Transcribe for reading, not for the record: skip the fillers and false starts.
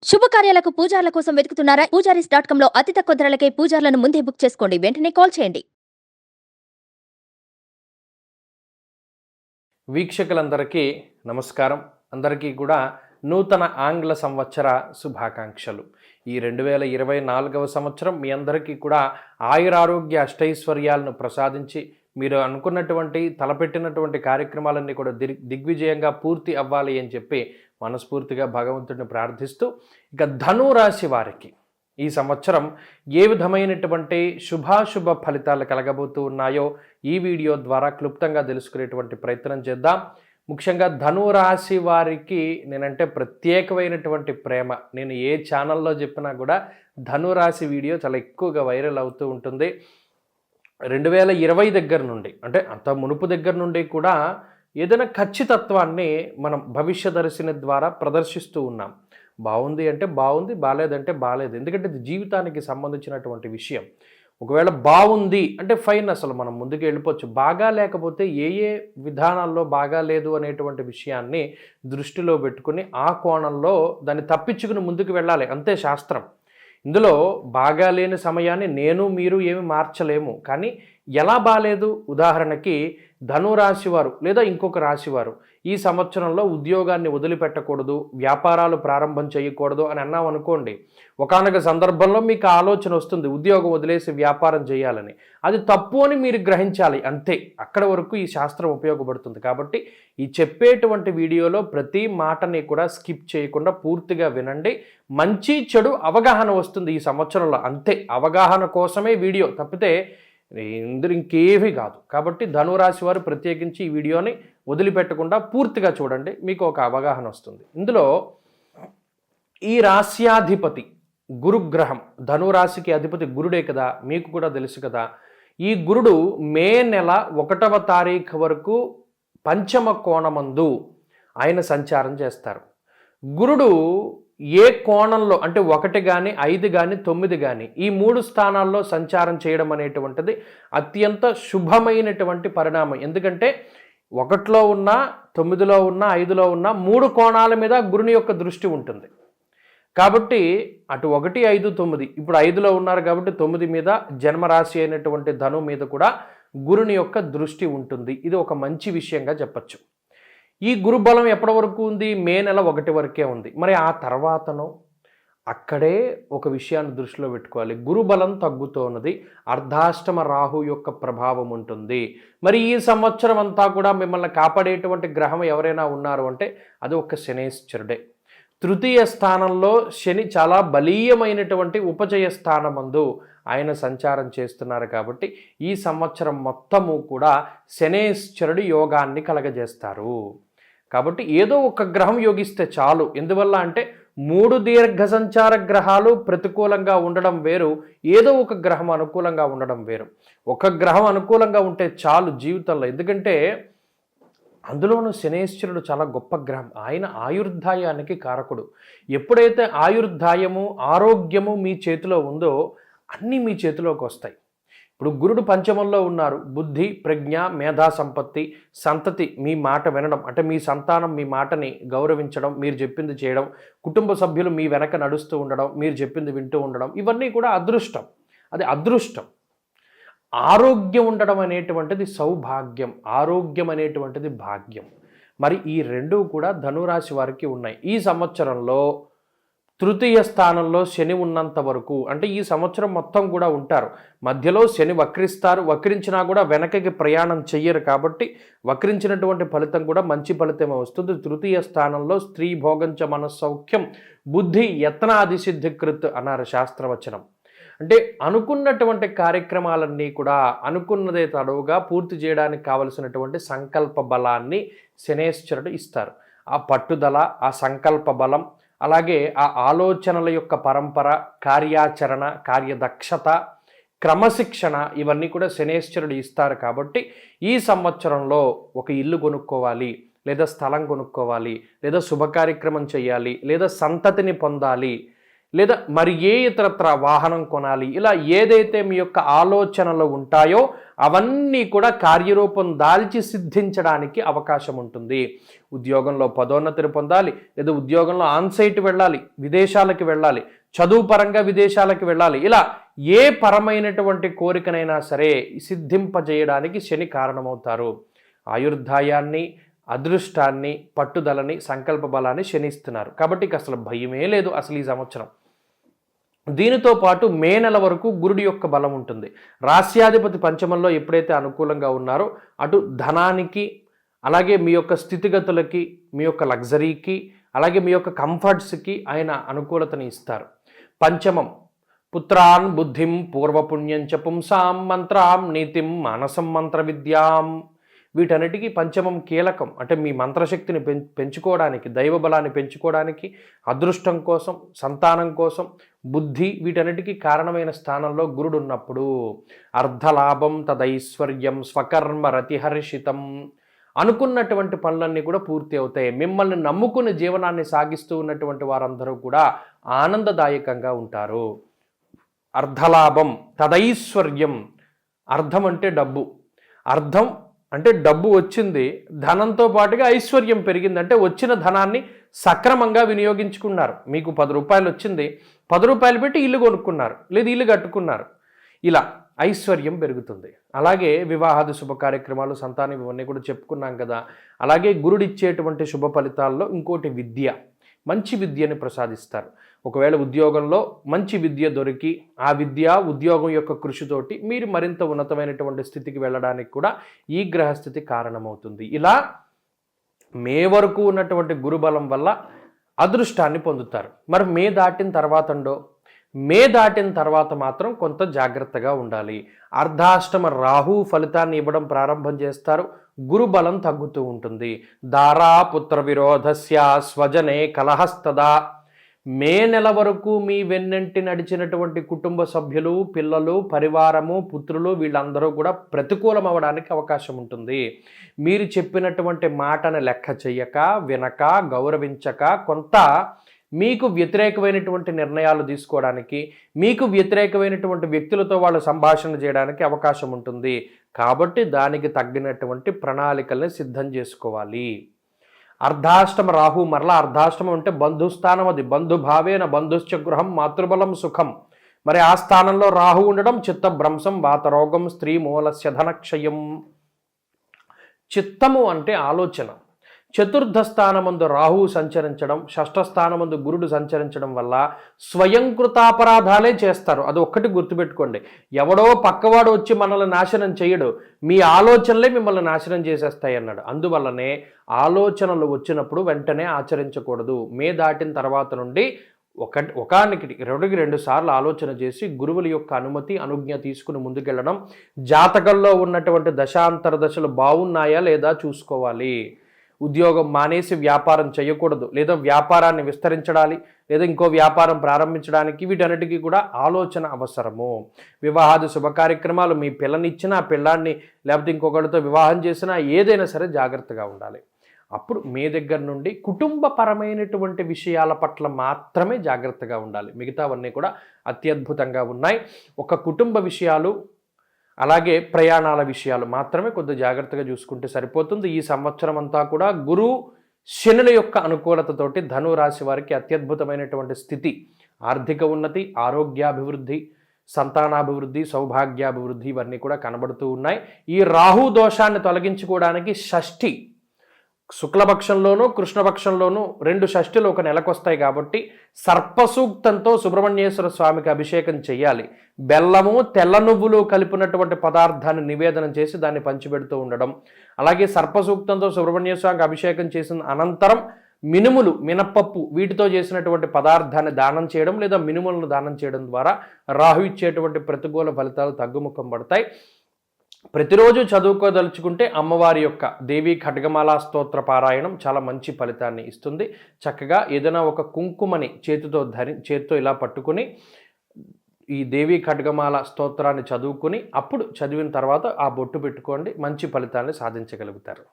శుభకార్యాలకు పూజార్ల కోసం వెతుకుతున్నారా? పూజారీస్.com లో అతి తక్కువ ధరలకే పూజార్లను ముందే బుక్ చేసుకోండి. వెంటనే కాల్ చేయండి. వీక్షకులందరికీ నమస్కారం. అందరికీ కూడా నూతన ఆంగ్ల సంవత్సర శుభాకాంక్షలు. ఈ 2024వ సంవత్సరం మీ అందరికీ కూడా ఆయురారోగ్య అష్టైశ్వర్యాలను ప్రసాదించి మీరు అనుకున్నటువంటి తలపెట్టినటువంటి కార్యక్రమాలన్నీ కూడా దిగ్విజయంగా పూర్తి అవ్వాలి అని చెప్పి మనస్ఫూర్తిగా భగవంతుడిని ప్రార్థిస్తూ, ఇక ధనురాశి వారికి ఈ సంవత్సరం ఏ విధమైనటువంటి శుభాశుభ ఫలితాలు కలగబోతూ ఉన్నాయో ఈ వీడియో ద్వారా క్లుప్తంగా తెలుసుకునేటువంటి ప్రయత్నం చేద్దాం. ముఖ్యంగా ధనురాశి వారికి నేనంటే ప్రత్యేకమైనటువంటి ప్రేమ. నేను ఏ ఛానల్లో చెప్పినా కూడా ధనురాశి వీడియో చాలా ఎక్కువగా వైరల్ అవుతూ ఉంటుంది. 2020 దగ్గర నుండి, అంటే అంత మునుపు దగ్గర నుండి కూడా ఏదైనా ఖచ్చితత్వాన్ని మనం భవిష్యదర్శిని ద్వారా ప్రదర్శిస్తూ ఉన్నాం. బాగుంది అంటే బాగుంది, బాలేదంటే బాలేదు. ఎందుకంటే ఇది జీవితానికి సంబంధించినటువంటి విషయం. ఒకవేళ బాగుంది అంటే ఫైన్, అసలు మనం ముందుకు వెళ్ళిపోవచ్చు. బాగా లేకపోతే ఏ ఏ విధానాల్లో బాగా లేదు అనేటువంటి విషయాన్ని దృష్టిలో పెట్టుకుని ఆ కోణంలో దాన్ని తప్పించుకుని ముందుకు వెళ్ళాలి, అంతే శాస్త్రం. ఇందులో బాగా లేని సమయాన్ని నేను మీరు ఏమి మార్చలేము. కానీ ఎలా బాలేదు, ఉదాహరణకి ధనురాశి వారు లేదా ఇంకొక రాశివారు ఈ సంవత్సరంలో ఉద్యోగాన్ని వదిలిపెట్టకూడదు, వ్యాపారాలు ప్రారంభం చేయకూడదు అని అన్నాం అనుకోండి. ఒకానొక సందర్భంలో మీకు ఆలోచన వస్తుంది ఉద్యోగం వదిలేసి వ్యాపారం చేయాలని. అది తప్పు అని మీరు గ్రహించాలి, అంతే. అక్కడ వరకు ఈ శాస్త్రం ఉపయోగపడుతుంది. కాబట్టి ఈ చెప్పేటువంటి వీడియోలో ప్రతి మాటని కూడా స్కిప్ చేయకుండా పూర్తిగా వినండి. మంచి చెడు అవగాహన వస్తుంది ఈ సంవత్సరంలో, అంతే. అవగాహన కోసమే వీడియో, తప్పితే ఇంకేమీ కాదు. కాబట్టి ధనురాశి వారు ప్రత్యేకించి ఈ వీడియోని వదిలిపెట్టకుండా పూర్తిగా చూడండి, మీకు ఒక అవగాహన వస్తుంది. ఇందులో ఈ రాశ్యాధిపతి గురుగ్రహం, ధనురాశికి అధిపతి గురుడే కదా, మీకు కూడా తెలుసు కదా. ఈ గురుడు మే నెల 1వ తారీఖు వరకు పంచమ కోణమందు ఆయన సంచారం చేస్తారు. గురుడు ఏ కోణంలో అంటే 1 కానీ 5 కానీ 9 కానీ ఈ 3 స్థానాల్లో సంచారం చేయడం అనేటువంటిది అత్యంత శుభమైనటువంటి పరిణామం. ఎందుకంటే 1లో ఉన్న, 9లో ఉన్న, 5లో ఉన్న 3 కోణాల మీద గురుని యొక్క దృష్టి ఉంటుంది. కాబట్టి అటు 1, 5, 9, ఇప్పుడు 5లో ఉన్నారు కాబట్టి 9 మీద, జన్మరాశి అయినటువంటి ధను మీద కూడా గురుని యొక్క దృష్టి ఉంటుంది. ఇది ఒక మంచి విషయంగా చెప్పచ్చు. ఈ గురుబలం ఎప్పటి వరకు ఉంది? మే నెల 1 వరకే ఉంది. మరి ఆ తర్వాతనో అక్కడే ఒక విషయాన్ని దృష్టిలో పెట్టుకోవాలి. గురుబలం తగ్గుతోన్నది, అర్ధాష్టమ రాహు యొక్క ప్రభావం ఉంటుంది. మరి ఈ సంవత్సరం అంతా కూడా మిమ్మల్ని కాపాడేటువంటి గ్రహం ఎవరైనా ఉన్నారు అంటే అది ఒక శనేశ్వరుడే. తృతీయ స్థానంలో శని చాలా బలీయమైనటువంటి ఉపజయ స్థానమందు ఆయన సంచారం చేస్తున్నారు. కాబట్టి ఈ సంవత్సరం మొత్తము కూడా శనేశ్వరుడు యోగాన్ని కలగజేస్తారు. కాబట్టి ఏదో ఒక గ్రహం యోగిస్తే చాలు. ఎందువల్ల అంటే 3 దీర్ఘ సంచార గ్రహాలు ప్రతికూలంగా ఉండడం వేరు, ఏదో ఒక గ్రహం అనుకూలంగా ఉండడం వేరు. ఒక గ్రహం అనుకూలంగా ఉంటే చాలు జీవితంలో. ఎందుకంటే అందులోనూ శనేశ్వరుడు చాలా గొప్ప గ్రహం. ఆయన ఆయుర్దాయానికి కారకుడు. ఎప్పుడైతే ఆయుర్దాయము, ఆరోగ్యము మీ చేతిలో ఉందో అన్నీ మీ చేతిలోకి వస్తాయి. ఇప్పుడు గురుడు పంచమంలో ఉన్నారు. బుద్ధి, ప్రజ్ఞ, మేధా సంపత్తి, సంతతి మీ మాట వినడం, అంటే మీ సంతానం మీ మాటని గౌరవించడం, మీరు చెప్పింది చేయడం, కుటుంబ సభ్యులు మీ వెనక నడుస్తూ ఉండడం, మీరు చెప్పింది వింటూ ఉండడం, ఇవన్నీ కూడా అదృష్టం. అది అదృష్టం. ఆరోగ్యం ఉండడం అనేటువంటిది సౌభాగ్యం, ఆరోగ్యం అనేటువంటిది భాగ్యం. మరి ఈ రెండూ కూడా ధనురాశి వారికి ఉన్నాయి. ఈ సంవత్సరంలో తృతీయ స్థానంలో శని ఉన్నంత వరకు, అంటే ఈ సంవత్సరం మొత్తం కూడా ఉంటారు. మధ్యలో శని వక్రిస్తారు, వక్రించినా కూడా వెనకకి ప్రయాణం చెయ్యరు. కాబట్టి వక్రించినటువంటి ఫలితం కూడా మంచి ఫలితమే వస్తుంది. తృతీయ స్థానంలో స్త్రీ భోగంచ మనస్సౌఖ్యం బుద్ధి యత్నాదిసిద్ధికృత్ అన్నారు శాస్త్రవచనం. అంటే అనుకున్నటువంటి కార్యక్రమాలన్నీ కూడా అనుకున్నదే తడవుగా పూర్తి చేయడానికి కావలసినటువంటి సంకల్ప బలాన్ని శనేశ్వరుడు ఇస్తారు. ఆ పట్టుదల, ఆ సంకల్ప బలం, అలాగే ఆ ఆలోచనల యొక్క పరంపర, కార్యాచరణ, కార్యదక్షత, క్రమశిక్షణ, ఇవన్నీ కూడా శనేశ్వరుడు ఇస్తారు. కాబట్టి ఈ సంవత్సరంలో ఒక ఇల్లు కొనుక్కోవాలి, లేదా స్థలం కొనుక్కోవాలి, లేదా శుభకార్యక్రమం చేయాలి, లేదా సంతతిని పొందాలి, లేదా మరి ఏ ఇతరత్ర వాహనం కొనాలి, ఇలా ఏదైతే మీ యొక్క ఆలోచనలు ఉంటాయో అవన్నీ కూడా కార్యరూపం దాల్చి సిద్ధించడానికి అవకాశం ఉంటుంది. ఉద్యోగంలో పదోన్నతిని పొందాలి, లేదా ఉద్యోగంలో ఆన్సైట్ వెళ్ళాలి, విదేశాలకు వెళ్ళాలి, చదువు పరంగా విదేశాలకు వెళ్ళాలి, ఇలా ఏ పరమైనటువంటి కోరికనైనా సరే సిద్ధింపజేయడానికి శని కారణమవుతారు. ఆయుర్దాయాన్ని, అదృష్టాన్ని, పట్టుదలని, సంకల్ప బలాన్ని శని ఇస్తున్నారు. కాబట్టి అసలు భయమే లేదు అసలు ఈ సంవత్సరం. దీనితో పాటు మే నెల వరకు గురుడి యొక్క బలం ఉంటుంది. రాస్యాధిపతి పంచమంలో ఎప్పుడైతే అనుకూలంగా ఉన్నారో అటు ధనానికి, అలాగే మీ యొక్క స్థితిగతులకి, మీ యొక్క లగ్జరీకి, అలాగే మీ యొక్క కంఫర్ట్స్కి ఆయన అనుకూలతని ఇస్తారు. పంచమం పుత్రాన్ బుద్ధిం పూర్వపుణ్యంచ పుంసాం మంత్రాం నీతిం మానసం మంత్ర విద్యాం. వీటన్నిటికీ పంచమం కీలకం. అంటే మీ మంత్రశక్తిని పెంచుకోవడానికి, దైవబలాన్ని పెంచుకోవడానికి, అదృష్టం కోసం, సంతానం కోసం, బుద్ధి, వీటన్నిటికీ కారణమైన స్థానంలో గురుడు ఉన్నప్పుడు అర్ధలాభం తదైశ్వర్యం స్వకర్మ రతిహర్షితం. అనుకున్నటువంటి పనులన్నీ కూడా పూర్తి అవుతాయి. మిమ్మల్ని నమ్ముకుని జీవనాన్ని సాగిస్తూ ఉన్నటువంటి వారందరూ కూడా ఆనందదాయకంగా ఉంటారు. అర్ధలాభం తదైశ్వర్యం. అర్థం అంటే డబ్బు. అర్థం అంటే డబ్బు వచ్చింది, ధనంతో పాటుగా ఐశ్వర్యం పెరిగింది. అంటే వచ్చిన ధనాన్ని సక్రమంగా వినియోగించుకున్నారు. మీకు 10 రూపాయలు వచ్చింది, 10 రూపాయలు పెట్టి ఇల్లు కొనుక్కున్నారు, లేదు ఇల్లు కట్టుకున్నారు. ఇలా ఐశ్వర్యం పెరుగుతుంది. అలాగే వివాహాది శుభ కార్యక్రమాలు, సంతానం, ఇవన్నీ కూడా చెప్పుకున్నాం కదా. అలాగే గురుడిచ్చేటువంటి శుభ ఫలితాల్లో ఇంకోటి విద్య. మంచి విద్యని ప్రసాదిస్తారు. ఒకవేళ ఉద్యోగంలో మంచి విద్య దొరికి ఆ విద్య ఉద్యోగం యొక్క కృషితోటి మీరు మరింత ఉన్నతమైనటువంటి స్థితికి వెళ్ళడానికి కూడా ఈ గ్రహస్థితి కారణమవుతుంది. ఇలా మే వరకు ఉన్నటువంటి గురుబలం వల్ల అదృష్టాన్ని పొందుతారు. మరి మే దాటిన తర్వాత మాత్రం కొంత జాగ్రత్తగా ఉండాలి. అర్ధాష్టమ రాహు ఫలితాన్ని ఇవ్వడం ప్రారంభం చేస్తారు. గురుబలం తగ్గుతూ ఉంటుంది. దారా పుత్ర విరోధస్య స్వజనే కలహస్తదా. మే నెల వరకు మీ వెన్నంటి నడిచినటువంటి కుటుంబ సభ్యులు, పిల్లలు, పరివారము, పుత్రులు, వీళ్ళందరూ కూడా ప్రతికూలం అవ్వడానికి అవకాశం ఉంటుంది. మీరు చెప్పినటువంటి మాటను లెక్క చెయ్యక, వినక, గౌరవించక, కొంత మీకు వ్యతిరేకమైనటువంటి నిర్ణయాలు తీసుకోవడానికి, మీకు వ్యతిరేకమైనటువంటి వ్యక్తులతో వాళ్ళు సంభాషణ చేయడానికి అవకాశం ఉంటుంది. కాబట్టి దానికి తగ్గినటువంటి ప్రణాళికల్ని సిద్ధం చేసుకోవాలి. అర్ధాష్టమ రాహు, మరలా అర్ధాష్టమం అంటే బంధుస్థానం. అది బంధుభావేన బంధుశ్చ గృహం మాతృబలం సుఖం. మరి ఆ స్థానంలో రాహు ఉండడం చిత్తభ్రంశం, వాతరోగం, స్త్రీ మూలస్య ధనక్షయం. చిత్తము అంటే ఆలోచన. చతుర్థ స్థానమందు రాహువు సంచరించడం, షష్ఠ స్థానమందు గురుడు సంచరించడం వల్ల స్వయంకృతాపరాధాలే చేస్తారు. అది ఒక్కటి గుర్తుపెట్టుకోండి. ఎవడో పక్కవాడు వచ్చి మనల్ని నాశనం చేయడు, మీ ఆలోచనలే మిమ్మల్ని నాశనం చేసేస్తాయి అన్నాడు. అందువల్లనే ఆలోచనలు వచ్చినప్పుడు వెంటనే ఆచరించకూడదు. మే దాటిన తర్వాత నుండి ఒకటికి 2 సార్లు ఆలోచన చేసి గురువుల యొక్క అనుమతి, అనుజ్ఞ తీసుకుని ముందుకెళ్ళడం. జాతకంలో ఉన్నటువంటి దశాంతర దశలు బాగున్నాయా లేదా చూసుకోవాలి. ఉద్యోగం మానేసి వ్యాపారం చేయకూడదు, లేదా వ్యాపారాన్ని విస్తరించడాలి, లేదా ఇంకో వ్యాపారం ప్రారంభించడానికి, వీటన్నిటికీ కూడా ఆలోచన అవసరము. వివాహాది శుభ కార్యక్రమాలు, మీ పిల్లనిచ్చినా, పిల్లాన్ని లేకపోతే ఇంకొకరితో వివాహం చేసినా, ఏదైనా సరే జాగ్రత్తగా ఉండాలి. అప్పుడు మీ దగ్గర నుండి కుటుంబపరమైనటువంటి విషయాల పట్ల మాత్రమే జాగ్రత్తగా ఉండాలి. మిగతావన్నీ కూడా అత్యద్భుతంగా ఉన్నాయి. ఒక కుటుంబ విషయాలు, అలాగే ప్రయాణాల విషయాలు మాత్రమే కొద్ది జాగ్రత్తగా చూసుకుంటే సరిపోతుంది. ఈ సంవత్సరం అంతా కూడా గురు శనుల యొక్క అనుకూలతతోటి ధను రాశి వారికి అత్యద్భుతమైనటువంటి స్థితి, ఆర్థిక ఉన్నతి, ఆరోగ్యాభివృద్ధి, సంతానాభివృద్ధి, సౌభాగ్యాభివృద్ధి, ఇవన్నీ కూడా కనబడుతూ ఉన్నాయి. ఈ రాహు దోషాన్ని తొలగించుకోవడానికి షష్ఠి, శుక్లపక్షంలోనూ కృష్ణపక్షంలోనూ 2 షష్ఠులు ఒక నెలకొస్తాయి. కాబట్టి సర్పసూక్తంతో సుబ్రహ్మణ్యేశ్వర స్వామికి అభిషేకం చేయాలి. బెల్లము, తెల్ల నువ్వులు కలిపినటువంటి పదార్థాన్ని నివేదన చేసి దాన్ని పంచిపెడుతూ ఉండడం. అలాగే సర్పసూక్తంతో సుబ్రహ్మణ్యేశ్వర స్వామికి అభిషేకం చేసిన అనంతరం మినుములు, మినప్పప్పు, వీటితో చేసినటువంటి పదార్థాన్ని దానం చేయడం, లేదా మినుములను దానం చేయడం ద్వారా రాహు ఇచ్చేటువంటి ప్రతికూల ఫలితాలు తగ్గుముఖం పడతాయి. ప్రతిరోజు చదువుకోదలుచుకుంటే అమ్మవారి యొక్క దేవీ ఖడ్గమాల స్తోత్ర పారాయణం చాలా మంచి ఫలితాన్ని ఇస్తుంది. చక్కగా ఏదైనా ఒక కుంకుమని చేతితో ఇలా పట్టుకుని ఈ దేవీ ఖడ్గమాల స్తోత్రాన్ని చదువుకుని అప్పుడు చదివిన తర్వాత ఆ బొట్టు పెట్టుకోండి, మంచి ఫలితాన్ని సాధించగలుగుతారు.